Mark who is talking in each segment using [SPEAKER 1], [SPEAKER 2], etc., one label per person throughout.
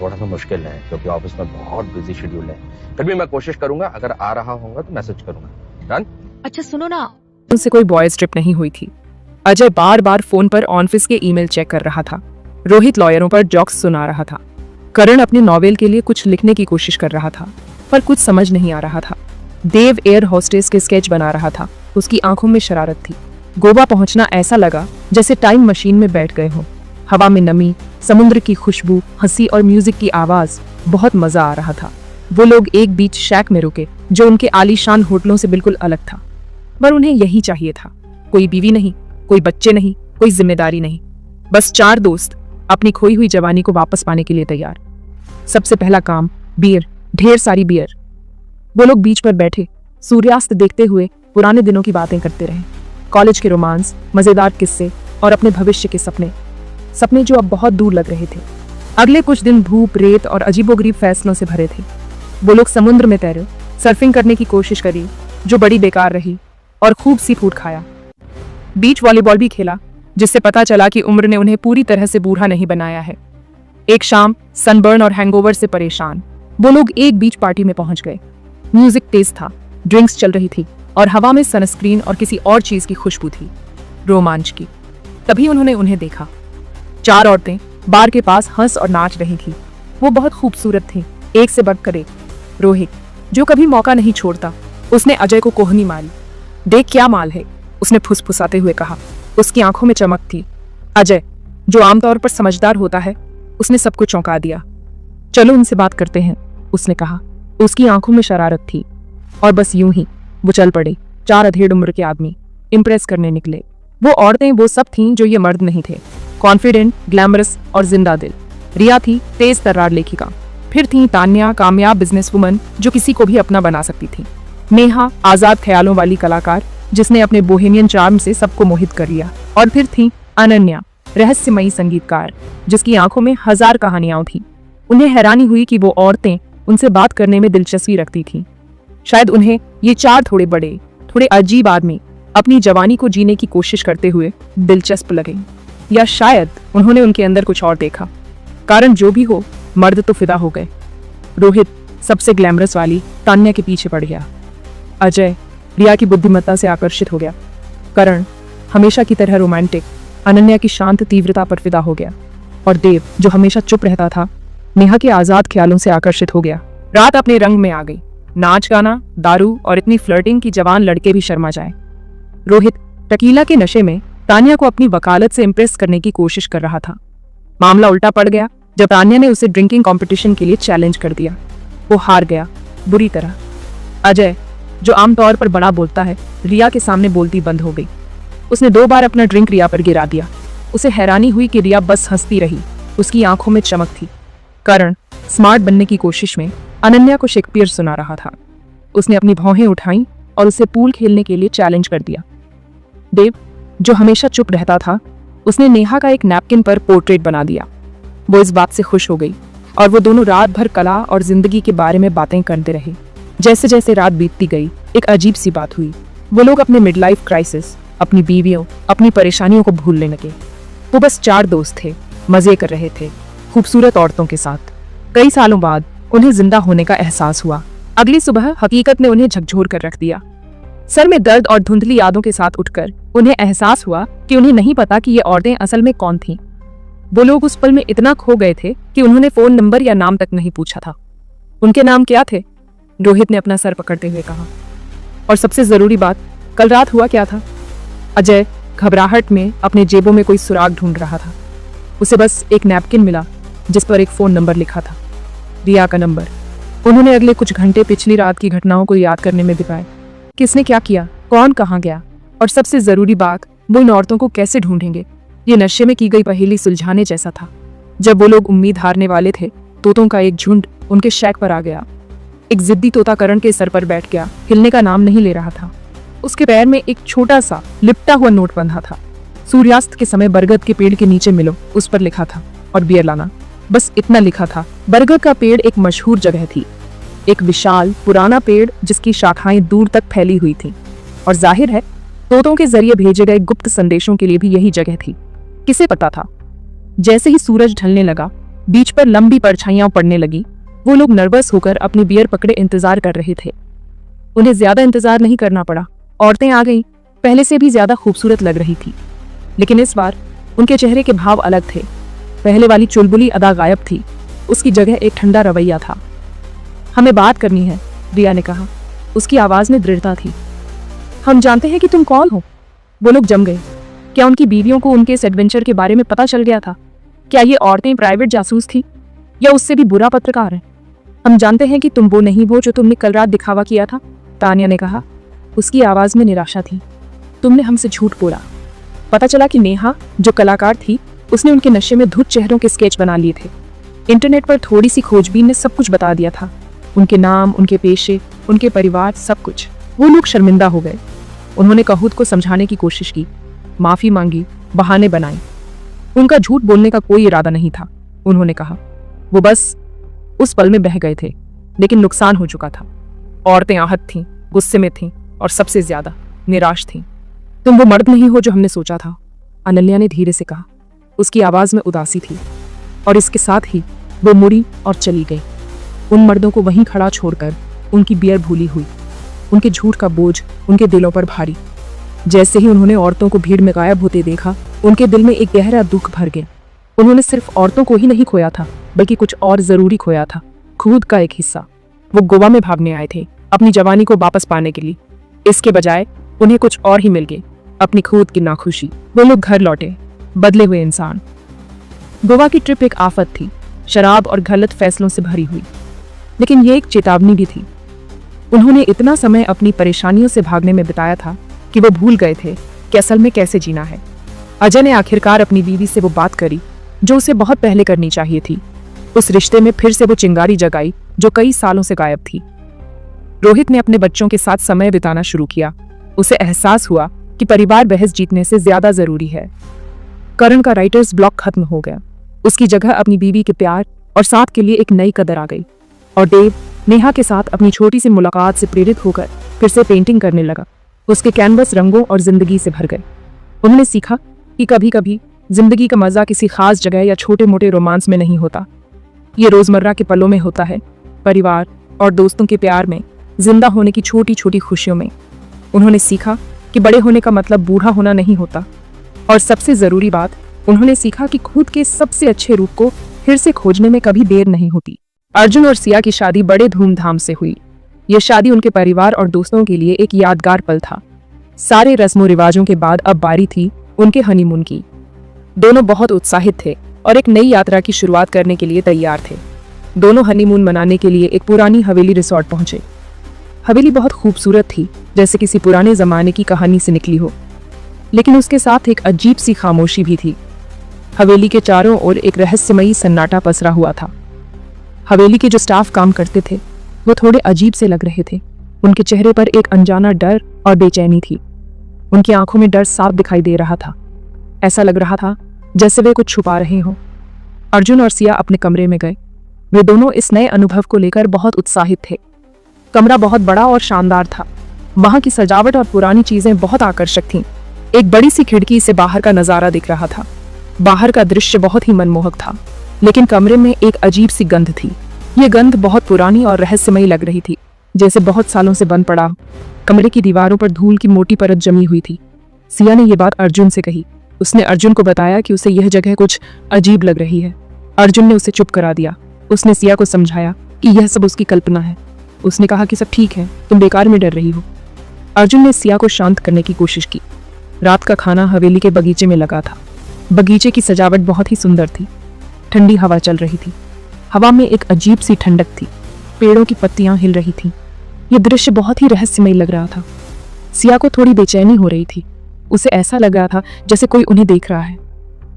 [SPEAKER 1] थोड़ा सा मुश्किल है क्योंकि ऑफिस में बहुत बिजी शेड्यूल है। फिर भी मैं कोशिश करूंगा, अगर आ रहा होगा तो मैसेज करूंगा। डन?
[SPEAKER 2] अच्छा सुनो ना,
[SPEAKER 3] उनसे कोई बॉयज ट्रिप नहीं हुई थी। अजय बार बार फोन पर ऑफिस के ईमेल चेक कर रहा था। रोहित लॉयरों पर जोक्स सुना रहा था। करण अपने नॉवेल के लिए कुछ लिखने की कोशिश कर रहा था, पर कुछ समझ नहीं आ रहा था। देव एयर होस्टेस के स्केच बना रहा था। उसकी आंखों में शरारत थी। गोवा पहुंचना ऐसा लगा जैसे टाइम मशीन में बैठ गए हो। हवा में नमी, समुद्र की खुशबू, हंसी और म्यूजिक की आवाज, बहुत मजा आ रहा था। वो लोग एक बीच शैक में रुके जो उनके आलीशान होटलों से बिल्कुल अलग था, पर उन्हें यही चाहिए था। कोई बीवी नहीं, कोई बच्चे नहीं, कोई जिम्मेदारी नहीं, बस 4 दोस्त अपनी खोई हुई जवानी को वापस पाने के लिए तैयार। सबसे पहला काम बियर, ढेर सारी बियर। वो लोग बीच पर बैठे सूर्यास्त देखते हुए पुराने दिनों की बातें करते रहे। कॉलेज के रोमांस, मजेदार किस्से और अपने भविष्य के सपने जो अब बहुत दूर लग रहे थे। अगले कुछ दिन धूप, रेत और अजीबोगरीब फैसलों से भरे थे। वो लोग समुद्र में तैरे, सर्फिंग करने की कोशिश करी जो बड़ी बेकार रही, और खूब सी फूड खाया। बीच वॉलीबॉल भी खेला, जिससे पता चला कि उम्र ने उन्हें पूरी तरह से बूढ़ा नहीं बनाया है। एक शाम सनबर्न और हैंगओवर से परेशान वो लोग एक बीच पार्टी में पहुंच गए। म्यूजिक तेज था, ड्रिंक्स चल रही थी और हवा में सनस्क्रीन और किसी और चीज की खुशबू थी, रोमांच की। तभी उन्होंने उन्हें देखा। 4 औरतें बार के पास हंस और नाच रही थी। वो बहुत खूबसूरत थी, एक से बढ़कर एक। रोहित, जो कभी मौका नहीं छोड़ता, उसने अजय को कोहनी मारी। देख क्या माल है, उसने फुसफुसाते हुए कहा। उसकी आंखों में चमक थी। अजय, जो आमतौर पर समझदार होता है, उसने सबको चौंका दिया। चलो उनसे बात करते हैं, उसने कहा। उसकी आंखों में शरारत थी। और बस यूं ही वो चल पड़े। 4 अधेड़ उम्र के आदमी इंप्रेस करने निकले। वो औरतें वो सब थीं जो ये मर्द नहीं थे। कॉन्फिडेंट, ग्लैमरस और जिंदा दिल। रिया थी तेज तर्रार लेखिका। फिर थी तान्या, कामयाब बिजनेसवुमन जो किसी को भी अपना बना सकती थी। नेहा, आजाद ख्यालों वाली कलाकार जिसने अपने बोहेमियन चार्म से सबको मोहित कर लिया। और फिर थी अनन्या, रहस्यमयी संगीतकार जिसकी आंखों में 1000 कहानियां थीं। उन्हें हैरानी हुई कि वो औरतें उनसे बात करने में दिलचस्पी रखती थीं। शायद उन्हें ये 4 थोड़े बड़े, थोड़े अजीब आदमी अपनी जवानी को जीने की कोशिश करते हुए दिलचस्प लगे, या शायद उन्होंने उनके अंदर कुछ और देखा। कारण जो भी हो, मर्द तो फिदा हो गए। रोहित सबसे ग्लैमरस वाली तान्या के पीछे पड़ गया। अजय रिया की बुद्धिमत्ता से आकर्षित हो गया। करण हमेशा की तरह रोमांटिक अनन्या की शांत तीव्रता पर फिदा हो गया। और देव, जो हमेशा चुप रहता था, नेहा के आजाद ख्यालों से आकर्षित हो गया। रात अपने रंग में आ गई। नाच गाना, दारू और इतनी फ्लर्टिंग की जवान लड़के भी शर्मा जाए। रोहित टकीला के नशे में तान्या को अपनी वकालत से इम्प्रेस करने की कोशिश कर रहा था। मामला उल्टा पड़ गया जब तान्या ने उसे ड्रिंकिंग कंपटीशन के लिए चैलेंज कर दिया। वो हार गया, बुरी तरह। अजय, जो आमतौर पर बड़ा बोलता है, रिया के सामने बोलती बंद हो गई। उसने 2 बार अपना ड्रिंक रिया पर गिरा दिया। उसे हैरानी हुई कि रिया बस हंसती रही। उसकी आंखों में चमक थी। करण स्मार्ट बनने की कोशिश में अनन्या को शेक्सपियर सुना रहा था। उसने अपनी भौहें उठाई और उसे पूल खेलने के लिए चैलेंज कर दिया। देव, जो हमेशा चुप रहता था, उसने नेहा का एक नैपकिन पर पोर्ट्रेट बना दिया। वो इस बात से खुश हो गई और वो दोनों रात भर कला और जिंदगी के बारे में बातें करते रहे। जैसे जैसे रात बीतती गई, एक अजीब सी बात हुई। वो लोग अपने मिड लाइफ क्राइसिस, अपनी बीवियों, अपनी परेशानियों को भूलने लगे। वो बस 4 दोस्त थे, मजे कर रहे थे, खूबसूरत औरतों के साथ। कई सालों बाद उन्हें जिंदा होने का एहसास हुआ। अगली सुबह हकीकत ने उन्हें झकझोर कर रख दिया। सर में दर्द और धुंधली यादों के साथ उठकर उन्हें एहसास हुआ कि उन्हें नहीं पता कि ये औरतें असल में कौन थीं। वो लोग उस पल में इतना खो गए थे कि उन्होंने फोन नंबर या नाम तक नहीं पूछा था। उनके नाम क्या थे? रोहित ने अपना सर पकड़ते हुए कहा। और सबसे जरूरी बात, कल रात हुआ क्या था? अजय घबराहट में अपने जेबों में कोई सुराग ढूंढ रहा था। उसे बस एक नैपकिन मिला जिस पर एक फोन नंबर लिखा था, रिया का नंबर। उन्होंने अगले कुछ घंटे पिछली रात की घटनाओं को याद करने में बिताए। किसने क्या किया, कौन कहाँ गया, और सबसे जरूरी बात, वो इन औरतों को कैसे ढूंढेंगे। ये नशे में की गई पहेली सुलझाने जैसा था। जब वो लोग उम्मीद हारने वाले थे, तोतों का एक झुंड उनके शैक पर आ गया। एक जिद्दी तोता करण के सर पर बैठ गया, हिलने का नाम नहीं ले रहा था। उसके पैर में एक छोटा सा लिपटा हुआ नोट बंधा था। सूर्यास्त के समय बरगद के पेड़ के नीचे मिलो, उस पर लिखा था, और बियर लाना। बस इतना लिखा था। बरगद का पेड़ एक मशहूर जगह थी, एक विशाल पुराना पेड़ जिसकी शाखाएं दूर तक फैली हुई थीं। और जाहिर है तोतों के जरिए भेजे गए गुप्त संदेशों के लिए भी यही जगह थी। किसे पता था? जैसे ही सूरज ढलने लगा, बीच पर लंबी परछाइयां पड़ने लगी। वो लोग नर्वस होकर अपनी बियर पकड़े इंतजार कर रहे थे। उन्हें ज्यादा इंतजार नहीं करना पड़ा। औरतें आ गईं, पहले से भी ज्यादा खूबसूरत लग रही थी, लेकिन इस बार उनके चेहरे के भाव अलग थे। पहले वाली चुलबुली अदा गायब थी, उसकी जगह एक ठंडा रवैया था। हमें बात करनी है, रिया ने कहा। उसकी आवाज में दृढ़ता थी। हम जानते हैं कि तुम कौन हो। वो लोग जम गए। क्या उनकी बीवियों को उनके इस एडवेंचर के बारे में पता चल गया था? क्या ये औरतें प्राइवेट जासूस थी या उससे भी बुरा पत्रकार है? हम जानते हैं कि तुम वो नहीं हो जो तुमने कल रात दिखावा किया था, तानिया ने कहा। उसकी आवाज में निराशा थी। तुमने हमसे झूठ बोला। पता चला कि नेहा जो कलाकार थी, उसने उनके नशे में धुत चेहरों के स्केच बना लिए थे। इंटरनेट पर थोड़ी सी खोजबीन ने सब कुछ बता दिया था, उनके नाम, उनके पेशे, उनके परिवार, सब कुछ। वो लोग शर्मिंदा हो गए। उन्होंने कहूत को समझाने की कोशिश की, माफी मांगी, बहाने बनाए। उनका झूठ बोलने का कोई इरादा नहीं था, उन्होंने कहा। वो बस उस पल में बह गए थे, लेकिन नुकसान हो चुका था। औरतें आहत थीं, गुस्से में थीं और सबसे ज्यादा निराश थीं। तुम वो मर्द नहीं हो जो हमने सोचा था, अनन्या ने धीरे से कहा। उसकी आवाज में उदासी थी और इसके साथ ही वो मुड़ी और चली गई, उन मर्दों को वहीं खड़ा छोड़कर। उनकी बियर भूली हुई, उनके झूठ का बोझ उनके दिलों पर भारी। जैसे ही उन्होंने औरतों को भीड़ में गायब होते देखा, उनके दिल में एक गहरा दुख भर गया। उन्होंने सिर्फ औरतों को ही नहीं खोया था, बल्कि कुछ और जरूरी खोया था, खुद का एक हिस्सा। वो गोवा में भागने आए थे अपनी जवानी को वापस पाने के लिए। इसके बजाय उन्हें कुछ और ही मिल गए, अपनी खुद की नाखुशी। वो लोग घर लौटे, बदले हुए इंसान। गोवा की ट्रिप एक आफत थी, शराब और गलत फैसलों से भरी हुई, लेकिन ये एक चेतावनी भी थी। उन्होंने इतना समय अपनी परेशानियों से भागने में बिताया था कि वो भूल गए थे कि असल में कैसे जीना है। अजय ने आखिरकार अपनी बीवी से वो बात करी जो उसे बहुत पहले करनी चाहिए थी। उस रिश्ते में फिर से वो चिंगारी जगाई जो कई सालों से गायब थी। रोहित ने अपने बच्चों के साथ समय बिताना शुरू किया। उसे एहसास हुआ कि परिवार बहस जीतने से ज्यादा जरूरी है। करण का राइटर्स ब्लॉक खत्म हो गया। उसकी जगह अपनी बीवी के प्यार और साथ के लिए एक नई कदर आ गई। और देव नेहा के साथ अपनी छोटी सी मुलाकात से प्रेरित होकर फिर से पेंटिंग करने लगा। उसके कैनवस रंगों और जिंदगी से भर गए। उन्होंने सीखा कि कभी कभी जिंदगी का मजा किसी खास जगह या छोटे मोटे रोमांस में नहीं होता, ये रोजमर्रा के पलों में होता है, परिवार और दोस्तों के प्यार में, जिंदा होने की छोटी छोटी खुशियों में। उन्होंने सीखा कि बड़े होने का मतलब बूढ़ा होना नहीं होता। और सबसे जरूरी बात, उन्होंने सीखा कि खुद के सबसे अच्छे रूप को फिर से खोजने में कभी देर नहीं होती। अर्जुन और सिया की शादी बड़े धूमधाम से हुई। ये शादी उनके परिवार और दोस्तों के लिए एक यादगार पल था। सारे रस्मों रिवाजों के बाद अब बारी थी उनके हनीमून की। दोनों बहुत उत्साहित थे और एक नई यात्रा की शुरुआत करने के लिए तैयार थे। दोनों हनीमून मनाने के लिए एक पुरानी हवेली रिसोर्ट पहुंचे। हवेली बहुत खूबसूरत थी, जैसे किसी पुराने जमाने की कहानी से निकली हो, लेकिन उसके साथ एक अजीब सी खामोशी भी थी। हवेली के चारों ओर एक रहस्यमयी सन्नाटा पसरा हुआ था। हवेली के जो स्टाफ काम करते थे वो थोड़े अजीब से लग रहे थे। उनके चेहरे पर एक अनजाना डर और बेचैनी थी। उनकी आंखों में डर साफ दिखाई दे रहा था। ऐसा लग रहा था जैसे वे कुछ छुपा रहे हों। अर्जुन और सिया अपने कमरे में गए। वे दोनों इस नए अनुभव को लेकर बहुत उत्साहित थे। कमरा बहुत बड़ा और शानदार था। वहां की सजावट और पुरानी चीजें बहुत आकर्षक थीं। एक बड़ी सी खिड़की से बाहर का नजारा दिख रहा था। बाहर का दृश्य बहुत ही मनमोहक था, लेकिन कमरे में एक अजीब सी गंध थी। ये गंध बहुत पुरानी और रहस्यमयी लग रही थी, जैसे बहुत सालों से बंद पड़ा। कमरे की दीवारों पर धूल की मोटी परत जमी हुई थी। सिया ने यह बात अर्जुन से कही। उसने अर्जुन को बताया कि उसे यह जगह कुछ अजीब लग रही है। अर्जुन ने उसे चुप करा दिया। उसने सिया को समझाया कि यह सब उसकी कल्पना है। उसने कहा कि सब ठीक है, तुम बेकार में डर रही हो। अर्जुन ने सिया को शांत करने की कोशिश की। रात का खाना हवेली के बगीचे में लगा था। बगीचे की सजावट बहुत ही सुंदर थी। ठंडी हवा चल रही थी। हवा में एक अजीब सी ठंडक थी। पेड़ों की पत्तियां हिल रही थीं। यह दृश्य बहुत ही रहस्यमय लग रहा था। सिया को थोड़ी बेचैनी हो रही थी। उसे ऐसा लग रहा था जैसे कोई उन्हें देख रहा है।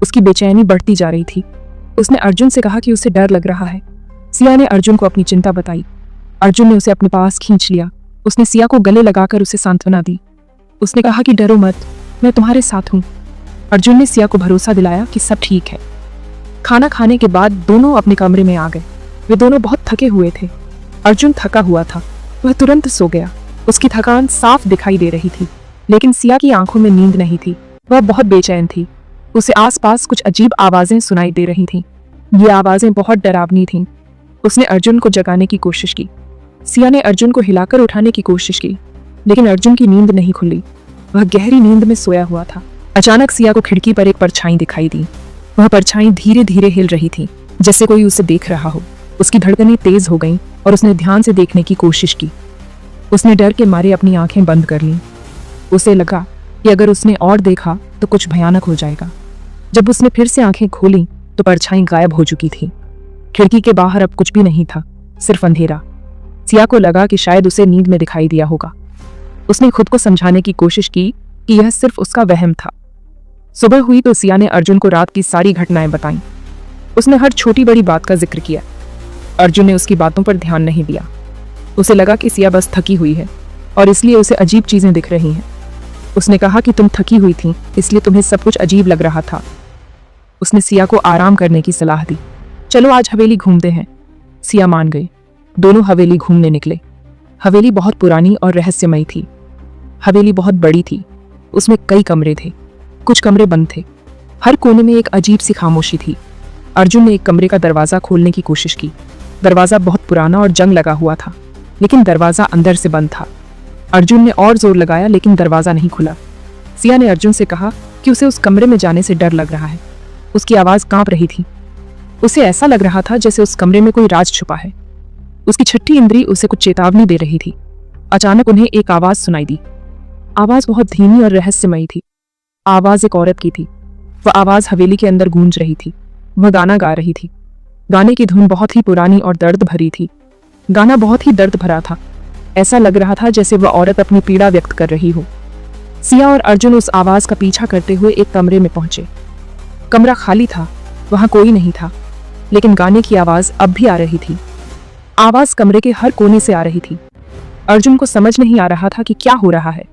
[SPEAKER 3] उसकी बेचैनी बढ़ती जा रही थी। उसने अर्जुन से कहा कि उसे डर लग रहा है। सिया ने अर्जुन को अपनी चिंता बताई। अर्जुन ने उसे अपने पास खींच लिया। उसने सिया को गले लगाकर उसे सांत्वना दी। उसने कहा कि डरो मत, मैं तुम्हारे साथ हूँ। अर्जुन ने सिया को भरोसा दिलाया कि सब ठीक है। खाना खाने के बाद दोनों अपने कमरे में आ गए। वे दोनों बहुत थके हुए थे। अर्जुन थका हुआ था। वह तुरंत सो गया। उसकी थकान साफ दिखाई दे रही थी, लेकिन सिया की आंखों में नींद नहीं थी। वह बहुत बेचैन थी। उसे आसपास कुछ अजीब आवाजें सुनाई दे रही थीं। ये आवाजें बहुत डरावनी थीं। उसने अर्जुन को जगाने की कोशिश की। सिया ने अर्जुन को हिलाकर उठाने की कोशिश की, लेकिन अर्जुन की नींद नहीं खुली। वह गहरी नींद में सोया हुआ था। अचानक सिया को खिड़की पर एक परछाई दिखाई दी। वह परछाई धीरे धीरे हिल रही थी, जैसे कोई उसे देख रहा हो। उसकी धड़कनें तेज हो गईं और उसने ध्यान से देखने की कोशिश की। उसने डर के मारे अपनी आंखें बंद कर लीं। उसे लगा कि अगर उसने और देखा तो कुछ भयानक हो जाएगा। जब उसने फिर से आंखें खोलीं तो परछाई गायब हो चुकी थी। खिड़की के बाहर अब कुछ भी नहीं था, सिर्फ अंधेरा। सिया को लगा कि शायद उसे नींद में दिखाई दिया होगा। उसने खुद को समझाने की कोशिश की कि यह सिर्फ उसका वहम था। सुबह हुई तो सिया ने अर्जुन को रात की सारी घटनाएं बताईं। उसने हर छोटी बड़ी बात का जिक्र किया। अर्जुन ने उसकी बातों पर ध्यान नहीं दिया। उसे लगा कि सिया बस थकी हुई है और इसलिए उसे अजीब चीजें दिख रही हैं। उसने कहा कि तुम थकी हुई थी, इसलिए तुम्हें सब कुछ अजीब लग रहा था। उसने सिया को आराम करने की सलाह दी। चलो आज हवेली घूमते हैं। सिया मान गई। दोनों हवेली घूमने निकले। हवेली बहुत पुरानी और रहस्यमयी थी। हवेली बहुत बड़ी थी। उसमें कई कमरे थे, कुछ कमरे बंद थे। हर कोने में एक अजीब सी खामोशी थी। अर्जुन ने एक कमरे का दरवाजा खोलने की कोशिश की। दरवाजा बहुत पुराना और जंग लगा हुआ था, लेकिन दरवाजा अंदर से बंद था। अर्जुन ने और जोर लगाया, लेकिन दरवाजा नहीं खुला। सिया ने अर्जुन से कहा कि उसे उस कमरे में जाने से डर लग रहा है। उसकी आवाज कांप रही थी। उसे ऐसा लग रहा था जैसे उस कमरे में कोई राज छुपा है। उसकी छठी इंद्री उसे कुछ चेतावनी दे रही थी। अचानक उन्हें एक आवाज सुनाई दी। आवाज बहुत धीमी और रहस्यमयी थी। आवाज एक औरत की थी। वह आवाज हवेली के अंदर गूंज रही थी। वह गाना गा रही थी। गाने की धुन बहुत ही पुरानी और दर्द भरी थी। गाना बहुत ही दर्द भरा था। ऐसा लग रहा था जैसे वह औरत अपनी पीड़ा व्यक्त कर रही हो। सिया और अर्जुन उस आवाज का पीछा करते हुए एक कमरे में पहुंचे। कमरा खाली था, वहां कोई नहीं था, लेकिन गाने की आवाज अब भी आ रही थी। आवाज कमरे के हर कोने से आ रही थी। अर्जुन को समझ नहीं आ रहा था कि क्या हो रहा है।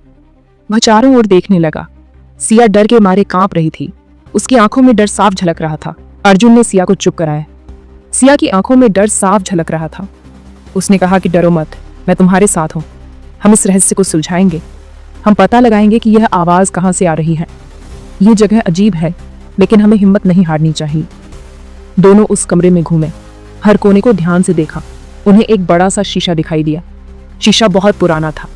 [SPEAKER 3] वह चारों ओर देखने लगा। सिया डर के मारे कांप रही थी। उसकी आंखों में डर साफ झलक रहा था। अर्जुन ने सिया को चुप कराया। सिया की आंखों में डर साफ झलक रहा था। उसने कहा कि डरो मत, मैं तुम्हारे साथ हूं। हम इस रहस्य को सुलझाएंगे। हम पता लगाएंगे कि यह आवाज कहां से आ रही है। यह जगह अजीब है, लेकिन हमें हिम्मत नहीं हारनी चाहिए। दोनों उस कमरे में घूमे। हर कोने को ध्यान से देखा। उन्हें एक बड़ा सा शीशा दिखाई दिया। शीशा बहुत पुराना था।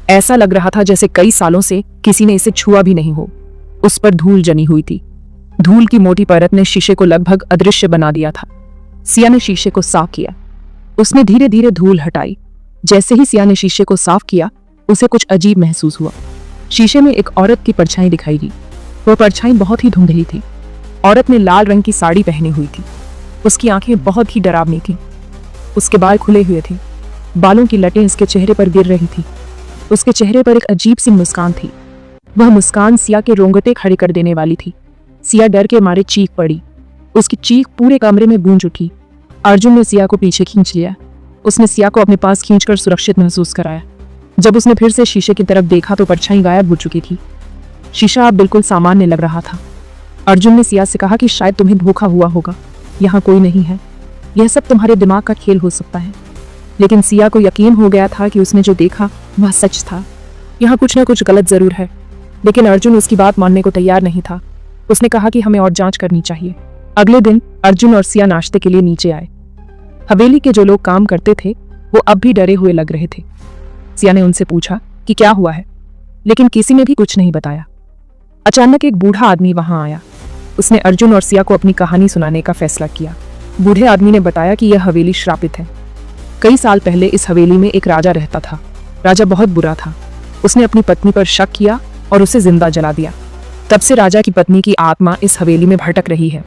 [SPEAKER 3] ऐसा लग रहा था जैसे कई सालों से किसी ने इसे छुआ भी नहीं हो। उस पर धूल जमी हुई थी। धूल की मोटी परत ने शीशे को लगभग अदृश्य बना दिया था। सिया ने शीशे को साफ किया। उसने धीरे धीरे धूल हटाई। जैसे ही सिया ने शीशे को साफ किया, उसे कुछ अजीब महसूस हुआ। शीशे में एक औरत की परछाई दिखाई दी। वह परछाई बहुत ही धुंधली थी। औरत ने लाल रंग की साड़ी पहनी हुई थी। उसकी आंखें बहुत ही डरावनी थीं। उसके बाल खुले हुए थे। बालों की लटें उसके चेहरे पर गिर रही थी। उसके चेहरे पर एक अजीब सी मुस्कान थी। वह मुस्कान सिया के रोंगटे खड़े कर देने वाली थी। सिया डर के मारे चीख पड़ी। उसकी चीख पूरे कमरे में गूंज उठी। अर्जुन ने सिया को पीछे खींच लिया। उसने सिया को अपने पास खींचकर सुरक्षित महसूस कराया। जब उसने फिर से शीशे की तरफ देखा तो परछाई गायब हो चुकी थी। शीशा अब बिल्कुल सामान्य लग रहा था। अर्जुन ने सिया से कहा कि शायद तुम्हें धोखा हुआ होगा। यहाँ कोई नहीं है। यह सब तुम्हारे दिमाग का खेल हो सकता है। लेकिन सिया को यकीन हो गया था कि उसने जो देखा वह सच था। यहाँ कुछ न कुछ गलत जरूर है। लेकिन अर्जुन उसकी बात मानने को तैयार नहीं था। उसने कहा कि हमें और जांच करनी चाहिए। अगले दिन अर्जुन और सिया नाश्ते के लिए नीचे आए। हवेली के जो लोग काम करते थे वो अब भी डरे हुए लग रहे थे। सिया ने उनसे पूछा कि क्या हुआ है, लेकिन किसी ने भी कुछ नहीं बताया। अचानक एक बूढ़ा आदमी वहां आया। उसने अर्जुन और सिया को अपनी कहानी सुनाने का फैसला किया। बूढ़े आदमी ने बताया कि यह हवेली श्रापित है। कई साल पहले इस हवेली में एक राजा रहता था। राजा बहुत बुरा था। उसने अपनी पत्नी पर शक किया और उसे जिंदा जला दिया। तब से राजा की पत्नी की आत्मा इस हवेली में भटक रही है।